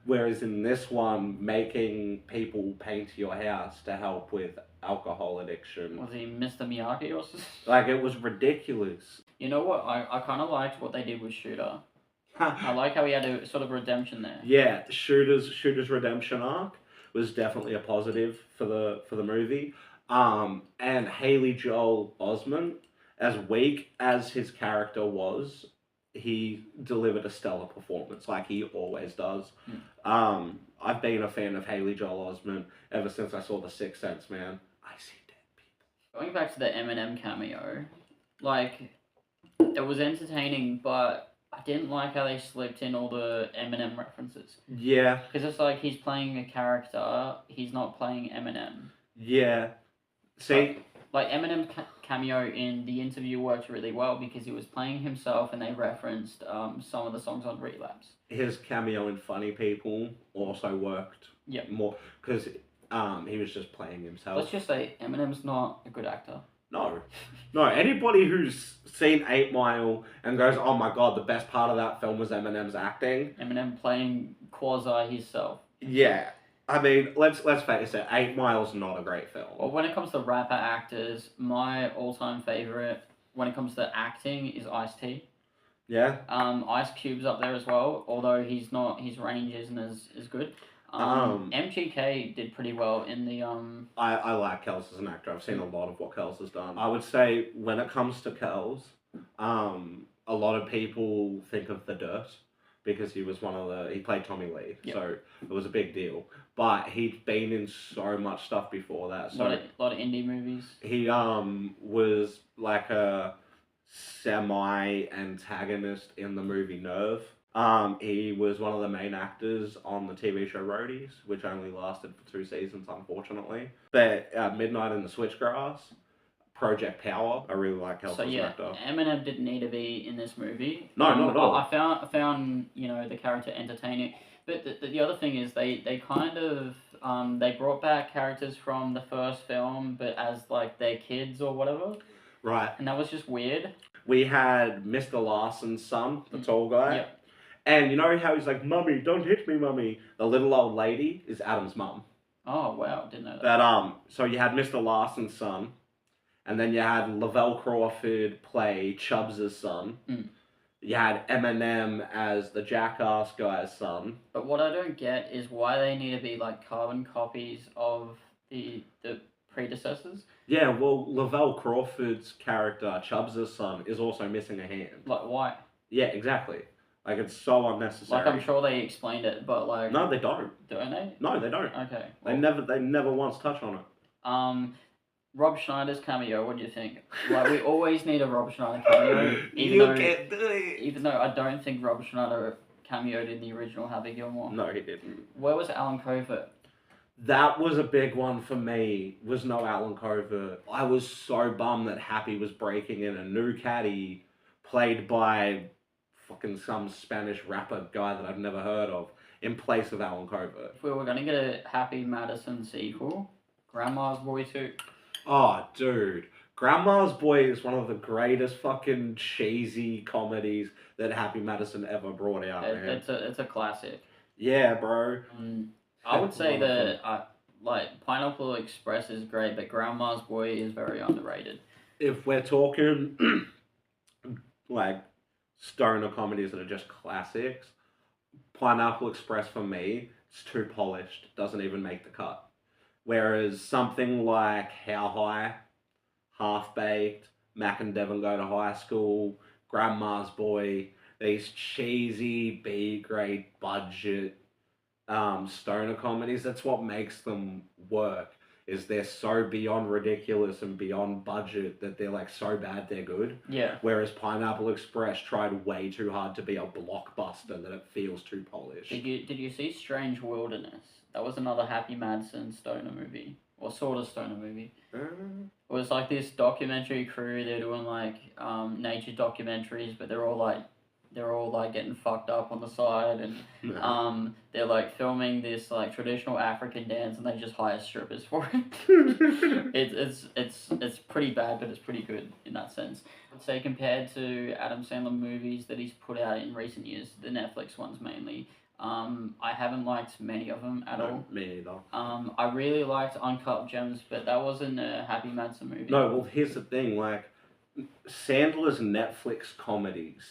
Whereas in this one, making people paint your house to help with alcohol addiction. Was he Mr. Miyagi or something? Like, it was ridiculous. You know what? I kind of liked what they did with Shooter. I like how he had a sort of redemption there. Yeah, Shooter's redemption arc was definitely a positive for the movie. And Haley Joel Osment, as weak as his character was, he delivered a stellar performance like he always does. I've been a fan of Haley Joel Osment ever since I saw The Sixth Sense, man. I see dead people. Going back to the Eminem cameo, like, it was entertaining, but I didn't like how they slipped in all the Eminem references. Yeah. Because it's like he's playing a character, he's not playing Eminem. Yeah. See? Like, Eminem cameo in the interview worked really well because he was playing himself and they referenced some of the songs on Relapse. His cameo in Funny People also worked more because he was just playing himself. Let's just say Eminem's not a good actor. No. Anybody who's seen 8 Mile and goes, oh my god, the best part of that film was Eminem's acting. Eminem playing quasi himself. Yeah. I mean, let's face it, 8 Mile's not a great film. Well, when it comes to rapper actors, my all-time favorite when it comes to acting is Ice-T. Yeah. Ice Cube's up there as well, although his range isn't as good. MGK did pretty well in the I like Kells as an actor. I've seen a lot of what Kells has done. I would say when it comes to Kells, a lot of people think of The Dirt because he was he played Tommy Lee, Yep. so it was a big deal. But he'd been in so much stuff before that. So lot of indie movies. he was like a semi-antagonist in the movie Nerve. He was one of the main actors on the TV show Roadies, which only lasted for 2 seasons, unfortunately. But Midnight in the Switchgrass, Project Power, I really like Kells So as an yeah, actor. Eminem didn't need to be in this movie. No, not at all. I found the character entertaining, but the other thing is they kind of they brought back characters from the first film, but as like their kids or whatever, Right. and that was just weird. We had Mr. Larson's son, the tall guy. Yep. And you know how he's like, "Mummy, don't hit me, mummy." The little old lady is Adam's mum. Oh wow, didn't know that. But so you had Mr. Larson's son, and then you had Lavelle Crawford play Chubbs' son. Mm. You had Eminem as the jackass guy's son. But what I don't get is why they need to be like carbon copies of the predecessors. Yeah, well, Lavelle Crawford's character, Chubbs' son, is also missing a hand. Like why? Yeah, exactly. Like, it's so unnecessary. Like I'm sure they explained it, but like No, they don't. don't they? No, they don't. Okay. They well, never once touch on it. Rob Schneider's cameo. What do you think? Like we always need a Rob Schneider cameo, Can't do it. even though I don't think Rob Schneider cameoed in the original Happy Gilmore. No, he didn't. Where was Alan Covert? That was a big one for me, was no Alan Covert. I was so bummed that Happy was breaking in a new caddy played by fucking some Spanish rapper guy that I've never heard of in place of Alan Covert. If we were gonna get a Happy Madison sequel, Grandma's Boy 2. Oh, dude. Grandma's Boy is one of the greatest fucking cheesy comedies that Happy Madison ever brought out, man. It's a classic. Yeah, bro. I would say Wonderful. that like Pineapple Express is great, but Grandma's Boy is very underrated. If we're talking like stoner comedies that are just classics, Pineapple Express for me, it's too polished, doesn't even make the cut. Whereas something like How High, Half Baked, Mac and Devon Go to High School, Grandma's Boy, these cheesy B-grade budget stoner comedies, that's what makes them work. Is they're so beyond ridiculous and beyond budget that they're like so bad they're good. Yeah. Whereas Pineapple Express tried way too hard to be a blockbuster that it feels too polished. Did you see Strange Wilderness? That was another Happy Madison stoner movie, or sort of stoner movie. It was like this documentary crew. They're doing like nature documentaries, but they're all like getting fucked up on the side, and they're like filming this like traditional African dance, and they just hire strippers for it. It's pretty bad, but it's pretty good in that sense. I'd say compared to Adam Sandler movies that he's put out in recent years, the Netflix ones mainly. I haven't liked many of them at all. Me either. I really liked Uncut Gems, but that wasn't a Happy Madison movie. No, well, here's the thing. Like, Sandler's Netflix comedies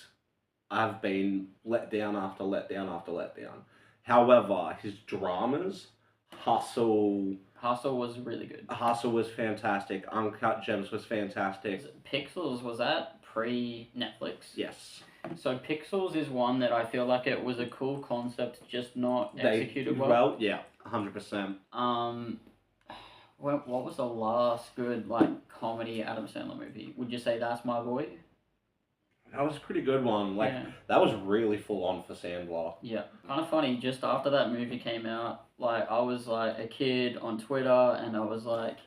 have been let down after let down after let down. However, his dramas, Hustle was really good. Hustle was fantastic. Uncut Gems was fantastic. Pixels, was that pre-Netflix? Yes. So Pixels is one that I feel like it was a cool concept, just not executed well. Yeah, 100%. What was the last good like comedy Adam Sandler movie? Would you say That's My Boy? That was a pretty good one. Like, Yeah. that was really full on for Sandler. Yeah, kind of funny. Just after that movie came out, like I was like a kid on Twitter, and I was like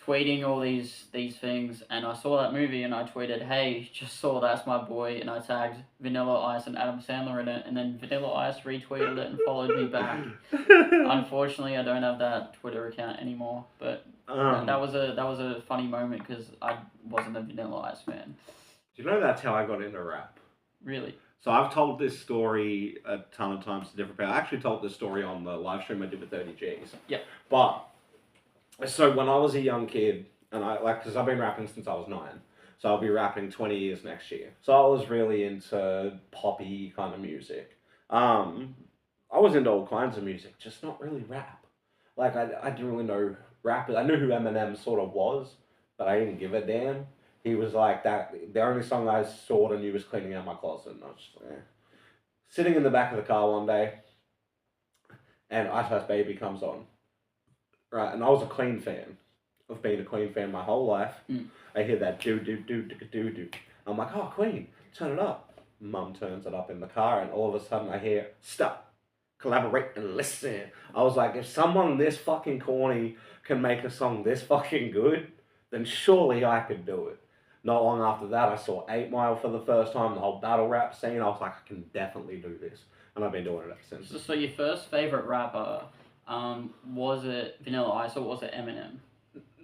tweeting all these things, and I saw that movie, and I tweeted, "Hey, just saw That's My Boy," and I tagged Vanilla Ice and Adam Sandler in it, and then Vanilla Ice retweeted it and followed me back. Unfortunately, I don't have that Twitter account anymore, but that was a funny moment because I wasn't a Vanilla Ice fan. Do you know that's how I got into rap? Really? So I've told this story a ton of times to different people. I actually told this story on the live stream I did with 30Gs. Yeah. But, so when I was a young kid, and because I've been rapping since I was 9, so I'll be rapping 20 years next year. So I was really into poppy kind of music. I was into all kinds of music, just not really rap. Like I didn't really know rap. I knew who Eminem sort of was, but I didn't give a damn. He was like that. The only song I sort of knew was "Cleaning Out My Closet," and I was just sitting in the back of the car one day, and Ice Ice Baby comes on, right? And I was a Queen fan. I've been a Queen fan my whole life. Mm. I hear that do do do do do do. I'm like, oh Queen, turn it up. Mum turns it up in the car, and all of a sudden I hear stop, collaborate and listen. I was like, if someone this fucking corny can make a song this fucking good, then surely I could do it. Not long after that, I saw 8 Mile for the first time, the whole battle rap scene. I was like, I can definitely do this. And I've been doing it ever since. So your first favorite rapper, was it Vanilla Ice or was it Eminem?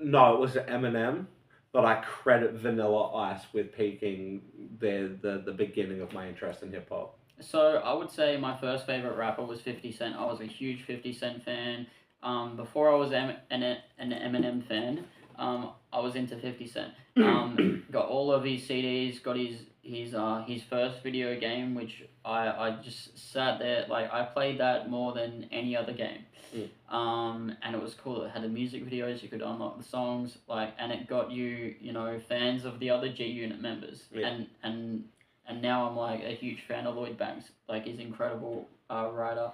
No, it was Eminem, but I credit Vanilla Ice with piquing the beginning of my interest in hip hop. So I would say my first favorite rapper was 50 Cent. I was a huge 50 Cent fan. Before I was an Eminem fan, I was into 50 Cent. Got all of his CDs. Got his first video game, which I just sat there like I played that more than any other game. And it was cool. It had the music videos. You could unlock the songs, and it got you fans of the other G Unit members. Yeah. And now I'm like a huge fan of Lloyd Banks. Like he's an incredible writer.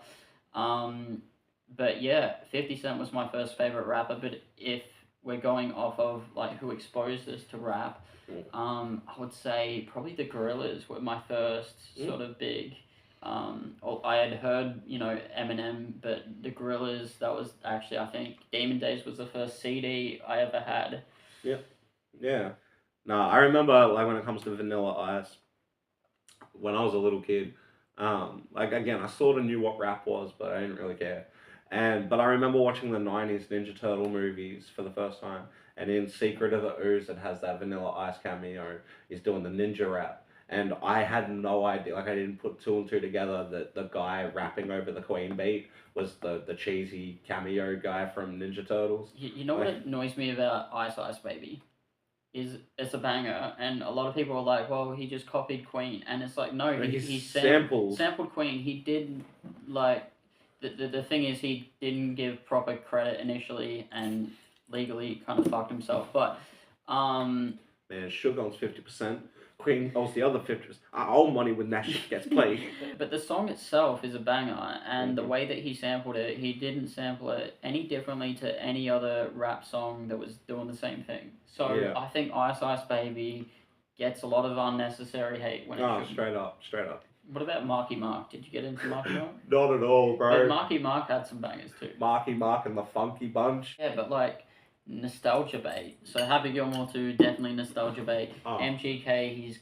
But yeah, 50 Cent was my first favorite rapper. But if we're going off of like who exposed us to rap, I would say probably the Gorillaz were my first sort of big. I had heard Eminem, but the Gorillaz, that was actually, I think Demon Days was the first CD I ever had. Yeah. No, I remember like when it comes to Vanilla Ice, when I was a little kid, like again, I sort of knew what rap was, but I didn't really care. But I remember watching the '90s Ninja Turtle movies for the first time, and in Secret of the Ooze, it has that Vanilla Ice cameo. He's doing the ninja rap, and I had no idea. Like I didn't put two and two together that the guy rapping over the Queen beat was the cheesy cameo guy from Ninja Turtles. You know what annoys me about Ice Ice Baby? Is it's a banger, and a lot of people are like, well, he just copied Queen, and it's like, no, he sampled Queen. He did like the thing is he didn't give proper credit initially, and legally kind of fucked himself. But man, Sugar owns 50%. Queen owns the other 50%. I owe money when that shit gets played. But the song itself is a banger, and the way that he sampled it, he didn't sample it any differently to any other rap song that was doing the same thing. So Yeah. I think Ice Ice Baby gets a lot of unnecessary hate when it shouldn't. Straight up. What about Marky Mark? Did you get into Marky Mark? Not at all, But bro. Marky Mark had some bangers too. Marky Mark and the Funky Bunch. Yeah, but like nostalgia bait. So Happy Gilmore 2, definitely nostalgia bait. Oh. MGK,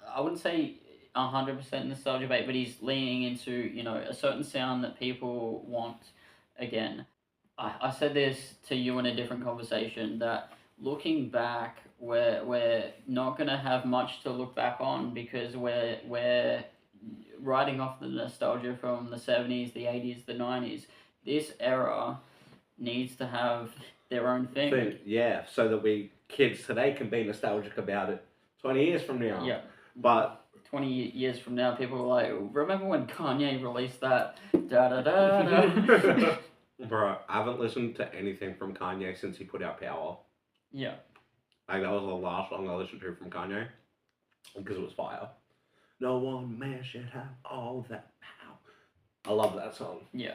I wouldn't say 100% nostalgia bait, but he's leaning into a certain sound that people want again. I said this to you in a different conversation that looking back, we're not gonna have much to look back on because we're riding off the nostalgia from the 70s, the 80s, the 90s. This era needs to have their own thing. Yeah, so that kids today can be nostalgic about it 20 years from now. Yeah. But 20 years from now, people are like, remember when Kanye released that? Da da da da. Bro, I haven't listened to anything from Kanye since he put out Power. Yeah. Like, that was the last song I listened to from Kanye. Because it was fire. No one man should have all that power. I love that song. Yeah.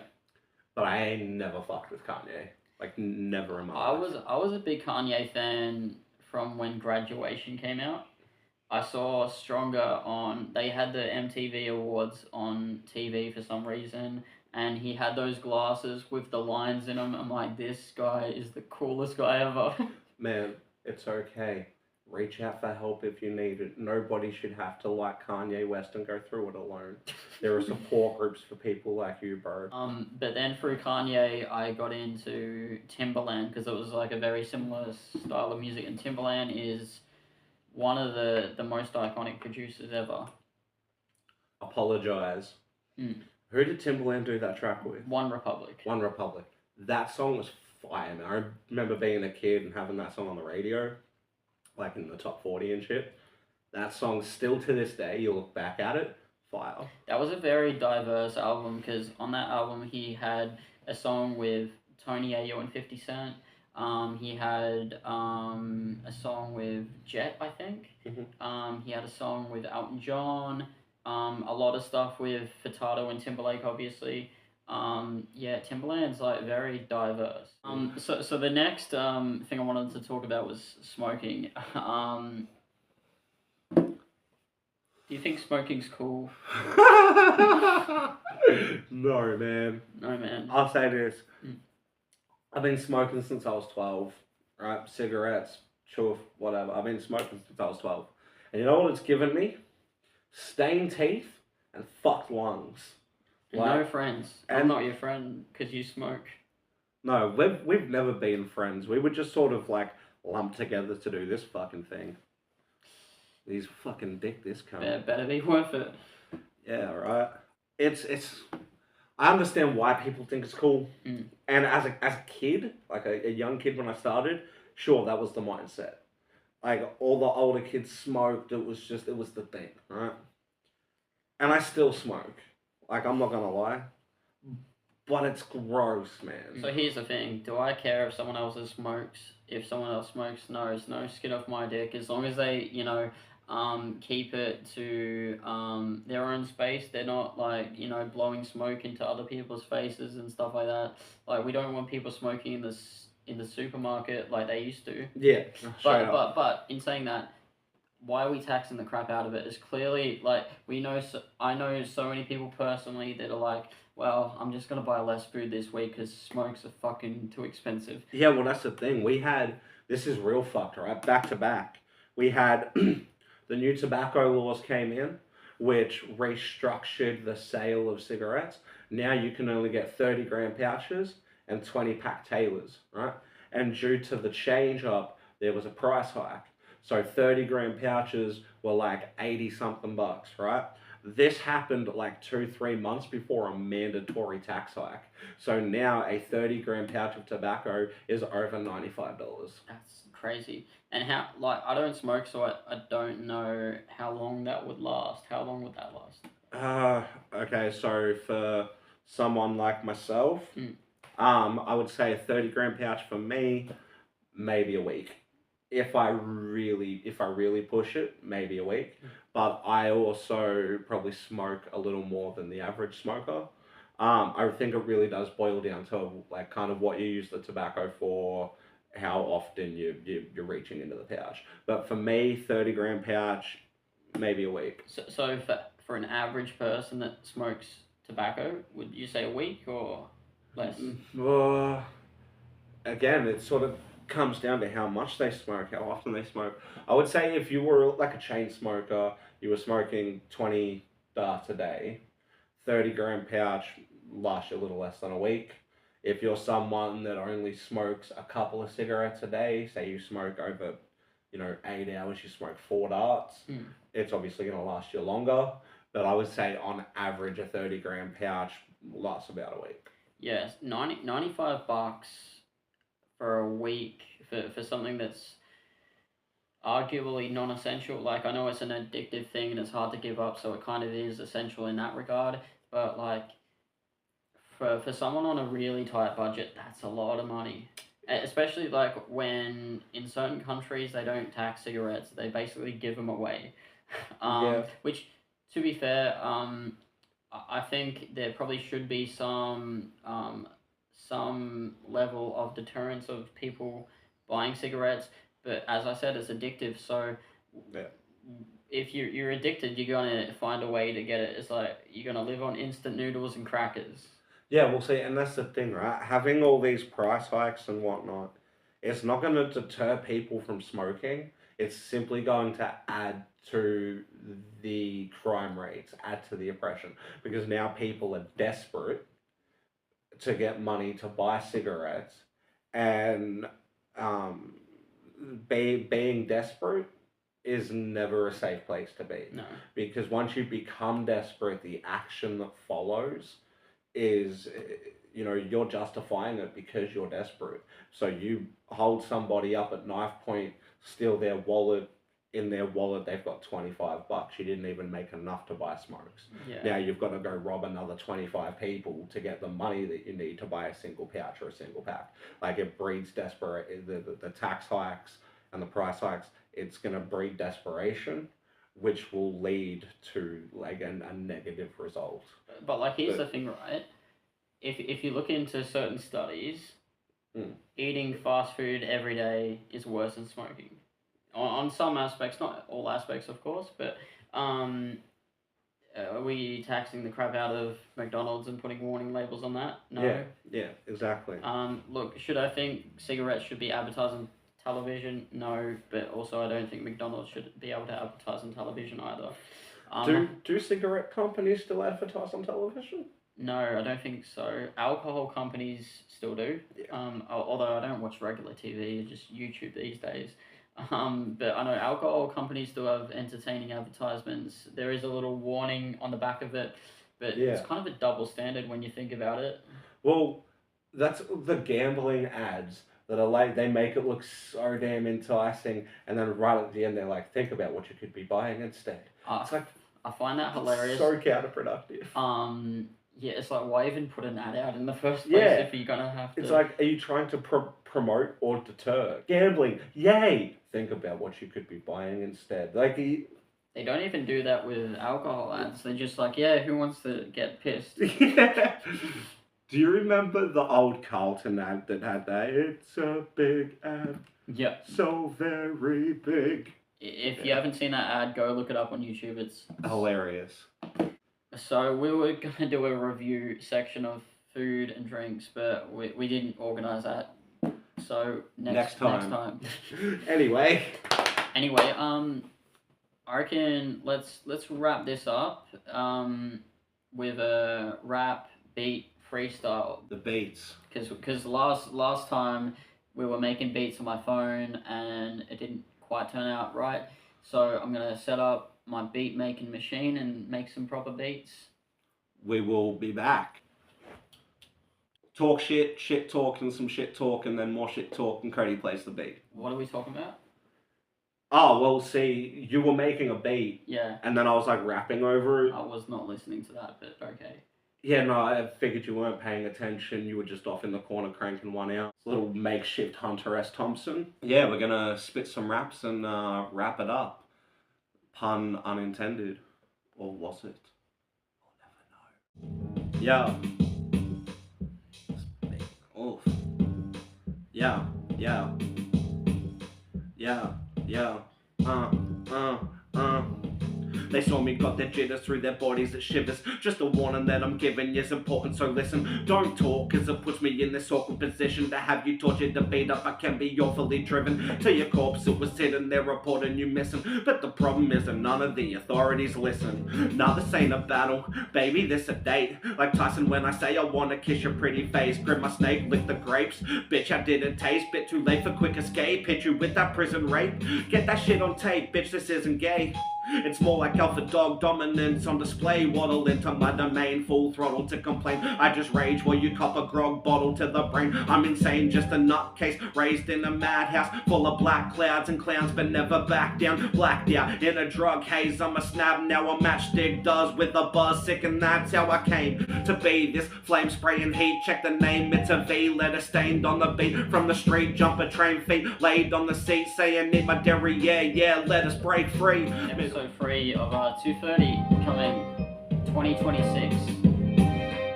But I ain't never fucked with Kanye. Like, never in my life. I was a big Kanye fan from when Graduation came out. I saw Stronger they had the MTV Awards on TV for some reason, and he had those glasses with the lines in them. I'm like, this guy is the coolest guy ever. Man, it's okay. Reach out for help if you need it. Nobody should have to like Kanye West and go through it alone. There are support groups for people like you, bro. But then through Kanye, I got into Timbaland because it was like a very similar style of music, and Timbaland is one of the most iconic producers ever. Apologize. Who did Timbaland do that track with? One Republic. One Republic. That song was fire, man. I remember being a kid and having that song on the radio, like in the top 40 and shit. That song, still to this day, you look back at it, fire. That was a very diverse album because on that album he had a song with Tony Ayo and 50 Cent. He had a song with Jet, I think. He had a song with Elton John. A lot of stuff with Furtado and Timberlake, obviously. Yeah, Timberland's like very diverse. So the next thing I wanted to talk about was smoking. Do you think smoking's cool? No, man. No, man. I'll say this. Mm. I've been smoking since I was 12, right? Cigarettes, chuff, whatever. I've been smoking since I was 12. And you know what it's given me? Stained teeth and fucked lungs. No friends. I'm and- not your friend because you smoke. No, we've never been friends. We would just sort of like lump together to do this fucking thing. These fucking dick this cunt. Better be worth it. Yeah, right. It's. I understand why people think it's cool, Mm. and as a kid, like a young kid when I started, sure that was the mindset. Like all the older kids smoked. It was the thing, right? And I still smoke. Like I'm not gonna lie, but it's gross, man. So here's the thing: do I care if someone else smokes? If someone else smokes, no, it's no skin off my dick. As long as they, keep it to their own space. They're not like blowing smoke into other people's faces and stuff like that. Like we don't want people smoking in the supermarket like they used to. Yeah, straight up. But in saying that, why are we taxing the crap out of it? It's clearly like I know so many people personally that are like, well, I'm just gonna buy less food this week because smokes are fucking too expensive. Yeah, well, that's the thing. This is real fucked, right? Back to back. We had the new tobacco laws came in, which restructured the sale of cigarettes. Now you can only get 30-gram pouches and 20-pack Taylors, right? And due to the change up, there was a price hike. So 30-gram pouches were like 80 something bucks, right? This happened like 2-3 months before a mandatory tax hike. So now a 30-gram pouch of tobacco is over $95. That's crazy. And how I don't smoke, so I don't know how long that would last. How long would that last? Okay, so for someone like myself, Mm. I would say a 30-gram pouch for me, maybe a week. If I really push it, maybe a week. But I also probably smoke a little more than the average smoker. I think it really does boil down to like kind of what you use the tobacco for, how often you're reaching into the pouch. But for me, 30-gram pouch, maybe a week. So for an average person that smokes tobacco, would you say a week or less? Well, again, it sort of comes down to how much they smoke, how often they smoke. I would say if you were like a chain smoker, you were smoking 20 darts a day, 30-gram pouch lasts you a little less than a week. If you're someone that only smokes a couple of cigarettes a day, say you smoke over, 8 hours, you smoke 4 darts, it's obviously going to last you longer. But I would say on average, a 30-gram pouch lasts about a week. Yes, 95 bucks for a week for something that's arguably non-essential. Like I know it's an addictive thing and it's hard to give up, so it kind of is essential in that regard. But like for someone on a really tight budget, that's a lot of money. Especially like when in certain countries they don't tax cigarettes, they basically give them away. Which, to be fair, I think there probably should be some level of deterrence of people buying cigarettes. But as I said, it's addictive. So Yeah. if you're addicted, you're gonna find a way to get it. It's like you're gonna live on instant noodles and crackers. Yeah, well, see, and that's the thing, right? Having all these price hikes and whatnot, it's not going to deter people from smoking. It's simply going to add to the crime rates, add to the oppression, because now people are desperate to get money to buy cigarettes, and being desperate is never a safe place to be. No. Because once you become desperate, the action that follows is, you're justifying it because you're desperate. So you hold somebody up at knife point, steal their wallet, in their wallet they've got $25. You didn't even make enough to buy smokes. Yeah. Now you've got to go rob another 25 people to get the money that you need to buy a single pouch or a single pack. Like, it breeds desperate. The tax hikes and the price hikes, it's going to breed desperation, which will lead to like a negative result. But like, here's the thing, right? If you look into certain studies, eating fast food every day is worse than smoking. On some aspects, not all aspects, of course, but are we taxing the crap out of McDonald's and putting warning labels on that? No. Yeah, exactly. Look, should I think cigarettes should be advertised on television? No, but also I don't think McDonald's should be able to advertise on television either. Do cigarette companies still advertise on television? No, I don't think so. Alcohol companies still do. Yeah. Although I don't watch regular TV, just YouTube these days. But I know alcohol companies still have entertaining advertisements. There is a little warning on the back of it, but it's kind of a double standard when you think about it. Well, that's the gambling ads that are like, they make it look so damn enticing, and then right at the end they're like, think about what you could be buying instead. It's like, I find that hilarious. So counterproductive. Yeah, it's like, why even put an ad out in the first place if you're gonna have to? It's like, are you trying to promote or deter gambling? Yay! Think about what you could be buying instead. Like, they don't even do that with alcohol ads. They're just like, yeah, who wants to get pissed? Yeah. Do you remember the old Carlton ad that had that? It's a big ad. Yep. So very big. If you haven't seen that ad, go look it up on YouTube. It's hilarious. So we were going to do a review section of food and drinks, but we didn't organise that. So next time. Anyway, I reckon let's wrap this up with a rap beat freestyle. The beats. Because last time we were making beats on my phone and it didn't quite turn out right. So I'm going to set up my beat making machine and make some proper beats. We will be back. Talk shit talk, and some shit talk, and then more shit talk, and Cody plays the beat. What are we talking about? Oh, well, see, you were making a beat. Yeah. And then I was like rapping over it. I was not listening to that, but okay. Yeah, no, I figured you weren't paying attention. You were just off in the corner cranking one out. Little makeshift Hunter S. Thompson. Yeah, we're gonna spit some raps and wrap it up. Pun unintended. Or was it? We'll never know. Yeah. Oof. Yeah. They saw me, got their jitters through their bodies, it shivers. Just a warning that I'm giving is important, so listen. Don't talk, cause it puts me in this awkward position to have you tortured to beat up. I can be awfully driven to your corpse. It was sitting there reporting you missing. But the problem is that none of the authorities listen. Nah, this ain't a battle, baby, this a date. Like Tyson when I say I wanna kiss your pretty face. Grip my snake, lick the grapes. Bitch, I didn't taste, bit too late for quick escape. Hit you with that prison rape. Get that shit on tape, bitch, this isn't gay. It's more like alpha dog dominance on display. Waddle into my domain, full throttle to complain. I just rage while you cop a grog bottle to the brain. I'm insane, just a nutcase, raised in a madhouse full of black clouds and clowns, but never back down. Blacked out in a drug haze, I'm a snap now. A matchstick does with a buzz, sick, and that's how I came to be. This flame spraying heat, check the name, it's a V. Letter stained on the beat from the street, jumper train feet laid on the seat, saying need my dairy, yeah, let us break free. Episode 3 of 230 coming 2026.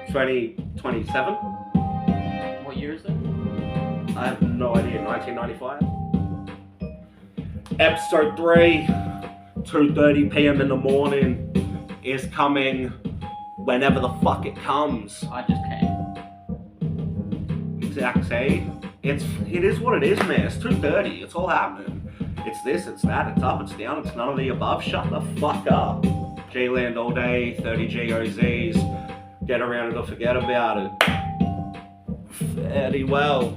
2027? What year is it? I have no idea. 1995? Episode 3, 2:30 p.m. in the morning, is coming whenever the fuck it comes. I just came. Exactly. It is what it is, man. It's 2:30. It's all happening. It's this, it's that, it's up, it's down, it's none of the above. Shut the fuck up. G-Land all day, 30 GOZs. Get around it or forget about it. Fairly well.